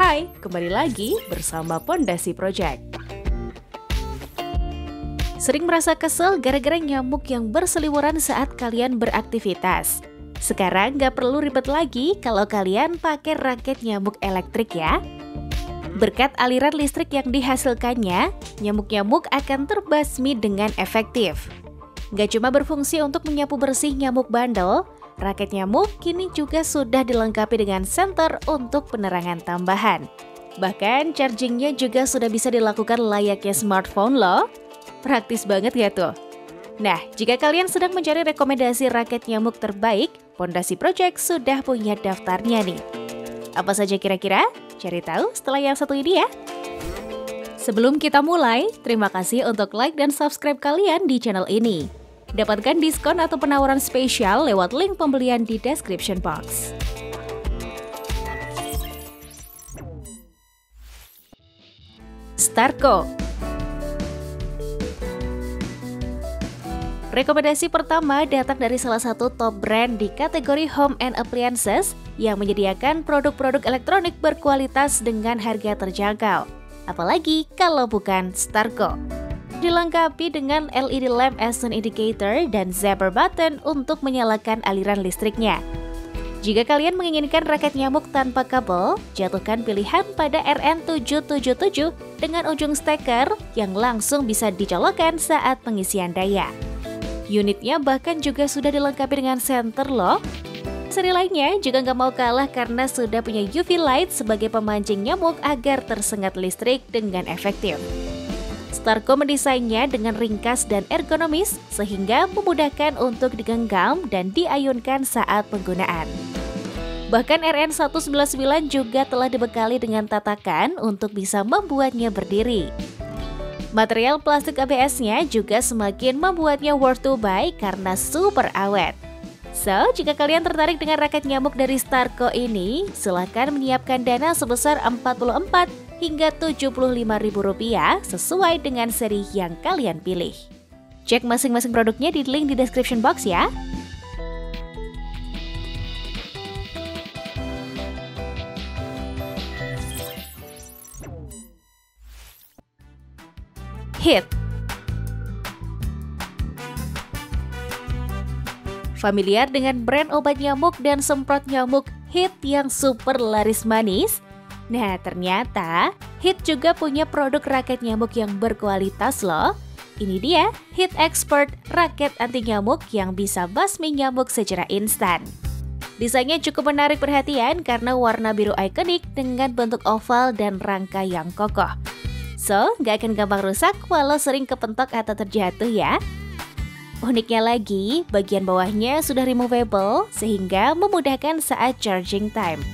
Hai, kembali lagi bersama Pondasi Project. Sering merasa kesel gara-gara nyamuk yang berseliweran saat kalian beraktivitas? Sekarang nggak perlu ribet lagi kalau kalian pakai raket nyamuk elektrik ya. Berkat aliran listrik yang dihasilkannya, nyamuk-nyamuk akan terbasmi dengan efektif. Nggak cuma berfungsi untuk menyapu bersih nyamuk bandel, raket nyamuk kini juga sudah dilengkapi dengan senter untuk penerangan tambahan. Bahkan chargingnya juga sudah bisa dilakukan layaknya smartphone loh. Praktis banget ya tuh. Nah, jika kalian sedang mencari rekomendasi raket nyamuk terbaik, Pondasi Project sudah punya daftarnya nih. Apa saja kira-kira? Cari tahu setelah yang satu ini ya. Sebelum kita mulai, terima kasih untuk like dan subscribe kalian di channel ini. Dapatkan diskon atau penawaran spesial lewat link pembelian di description box. Starco. Rekomendasi pertama datang dari salah satu top brand di kategori home and appliances yang menyediakan produk-produk elektronik berkualitas dengan harga terjangkau. Apalagi kalau bukan Starco. Dilengkapi dengan LED lamp as an indicator dan zapper button untuk menyalakan aliran listriknya. Jika kalian menginginkan raket nyamuk tanpa kabel, jatuhkan pilihan pada RN777 dengan ujung steker yang langsung bisa dicolokkan saat pengisian daya. Unitnya bahkan juga sudah dilengkapi dengan senter loh. Seri lainnya juga nggak mau kalah karena sudah punya UV light sebagai pemancing nyamuk agar tersengat listrik dengan efektif. Starco mendesainnya dengan ringkas dan ergonomis sehingga memudahkan untuk digenggam dan diayunkan saat penggunaan. Bahkan RN199 juga telah dibekali dengan tatakan untuk bisa membuatnya berdiri. Material plastik ABS-nya juga semakin membuatnya worth to buy karena super awet. So, jika kalian tertarik dengan raket nyamuk dari Starco ini, silahkan menyiapkan dana sebesar Rp44 hingga Rp75.000 sesuai dengan seri yang kalian pilih. Cek masing-masing produknya di link di description box ya. Hit. Familiar dengan brand obat nyamuk dan semprot nyamuk Hit yang super laris manis? Nah, ternyata Hit juga punya produk raket nyamuk yang berkualitas loh. Ini dia Hit Expert raket anti nyamuk yang bisa basmi nyamuk secara instan. Desainnya cukup menarik perhatian karena warna biru ikonik dengan bentuk oval dan rangka yang kokoh. So, nggak akan gampang rusak walau sering kepentok atau terjatuh ya. Uniknya lagi, bagian bawahnya sudah removable sehingga memudahkan saat charging time.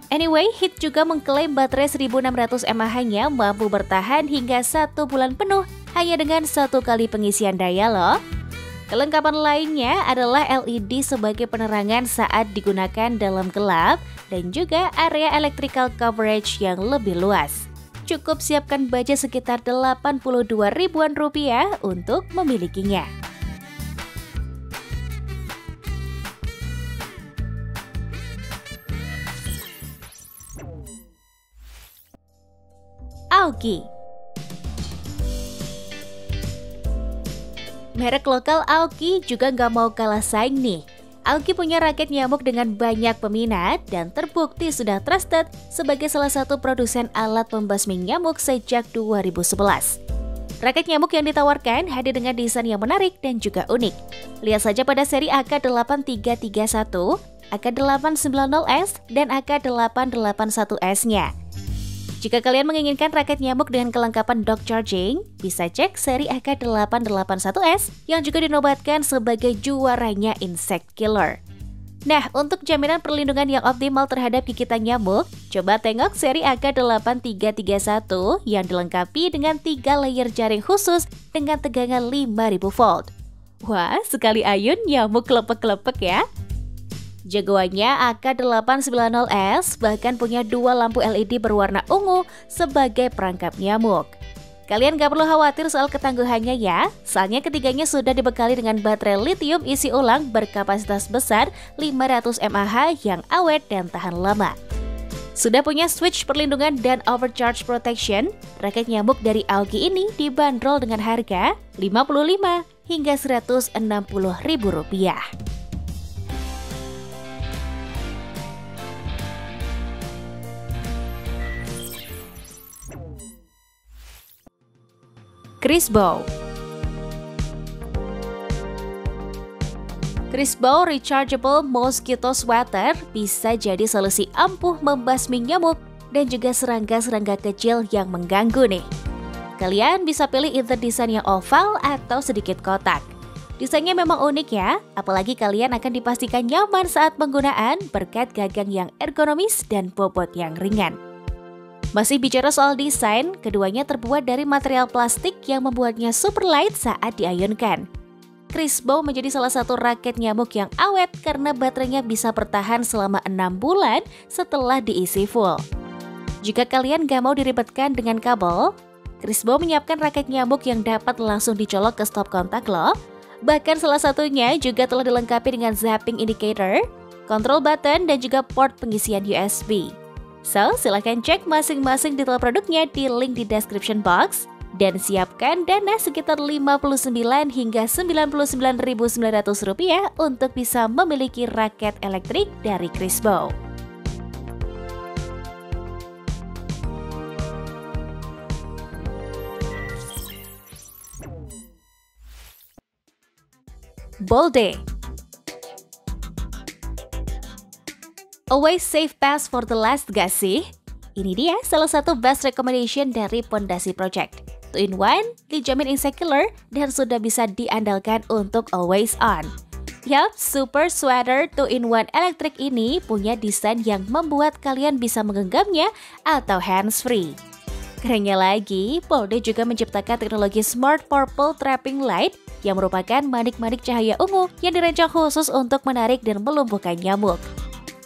Anyway, Hit juga mengklaim baterai 1600 mAh-nya mampu bertahan hingga 1 bulan penuh hanya dengan 1 kali pengisian daya loh. Kelengkapan lainnya adalah LED sebagai penerangan saat digunakan dalam gelap dan juga area electrical coverage yang lebih luas. Cukup siapkan budget sekitar Rp82.000 untuk memilikinya. Aoki. Merek lokal Aoki juga nggak mau kalah saing nih. Aoki punya raket nyamuk dengan banyak peminat dan terbukti sudah trusted sebagai salah satu produsen alat pembasmi nyamuk sejak 2011. Raket nyamuk yang ditawarkan hadir dengan desain yang menarik dan juga unik. Lihat saja pada seri AK8331, AK890S, dan AK881S-nya. Jika kalian menginginkan raket nyamuk dengan kelengkapan dock charging, bisa cek seri AK881S yang juga dinobatkan sebagai juaranya insect killer. Nah, untuk jaminan perlindungan yang optimal terhadap gigitan nyamuk, coba tengok seri AK8331 yang dilengkapi dengan 3 layer jaring khusus dengan tegangan 5000 volt. Wah, sekali ayun nyamuk kelepek-kelepek ya. Jagoannya AK890S bahkan punya 2 lampu LED berwarna ungu sebagai perangkap nyamuk. Kalian gak perlu khawatir soal ketangguhannya ya, soalnya ketiganya sudah dibekali dengan baterai lithium isi ulang berkapasitas besar 500 mAh yang awet dan tahan lama. Sudah punya switch perlindungan dan overcharge protection, raket nyamuk dari Aoki ini dibanderol dengan harga Rp55 hingga Rp160.000. Crisbo. Crisbo Rechargeable Mosquito Sweater bisa jadi solusi ampuh membasmi nyamuk dan juga serangga-serangga kecil yang mengganggu nih. Kalian bisa pilih either desain yang oval atau sedikit kotak. Desainnya memang unik ya, apalagi kalian akan dipastikan nyaman saat penggunaan berkat gagang yang ergonomis dan bobot yang ringan. Masih bicara soal desain, keduanya terbuat dari material plastik yang membuatnya super light saat diayunkan. Crisbo menjadi salah satu raket nyamuk yang awet karena baterainya bisa bertahan selama 6 bulan setelah diisi full. Jika kalian gak mau diribetkan dengan kabel, Crisbo menyiapkan raket nyamuk yang dapat langsung dicolok ke stop kontak loh. Bahkan salah satunya juga telah dilengkapi dengan zapping indicator, control button, dan juga port pengisian USB. So, silahkan cek masing-masing detail produknya di link di description box. Dan siapkan dana sekitar Rp59 hingga Rp99.900 untuk bisa memiliki raket elektrik dari Crisbo. Bolde. Always safe pass for the last gak sih? Ini dia salah satu best recommendation dari Pondasi Project. 2-in-1, dijamin insecure, dan sudah bisa diandalkan untuk always on. Yap, Super Sweater 2-in-1 elektrik ini punya desain yang membuat kalian bisa menggenggamnya atau hands-free. Kerennya lagi, Bolde juga menciptakan teknologi Smart Purple Trapping Light yang merupakan manik-manik cahaya ungu yang dirancang khusus untuk menarik dan melumpuhkan nyamuk.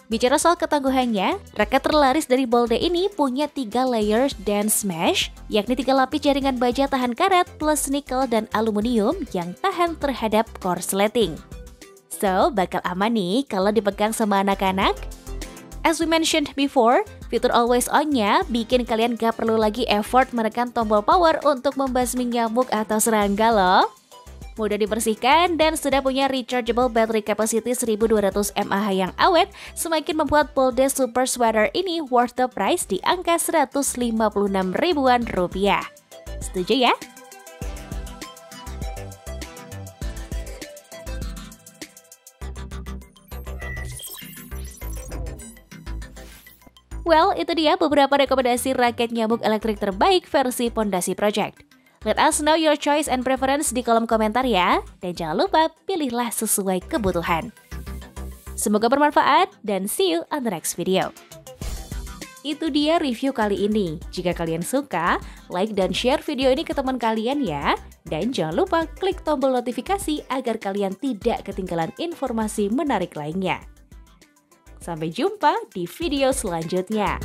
Bicara soal ketangguhannya, raket terlaris dari Bolde ini punya 3 layers dense mesh, yakni 3 lapis jaringan baja tahan karat plus nikel dan aluminium yang tahan terhadap korsleting. So, bakal aman nih kalau dipegang sama anak-anak. As we mentioned before, fitur always on-nya bikin kalian gak perlu lagi effort menekan tombol power untuk membasmi nyamuk atau serangga loh. Mudah dibersihkan dan sudah punya rechargeable battery capacity 1200 mAh yang awet, semakin membuat Bolde Super Sweater ini worth the price di angka Rp156.000. Setuju ya? Well, itu dia beberapa rekomendasi raket nyamuk elektrik terbaik versi Pondasi Project. Let us know your choice and preference di kolom komentar ya. Dan jangan lupa pilihlah sesuai kebutuhan. Semoga bermanfaat dan see you on the next video. Itu dia review kali ini. Jika kalian suka, like dan share video ini ke teman kalian ya. Dan jangan lupa klik tombol notifikasi agar kalian tidak ketinggalan informasi menarik lainnya. Sampai jumpa di video selanjutnya.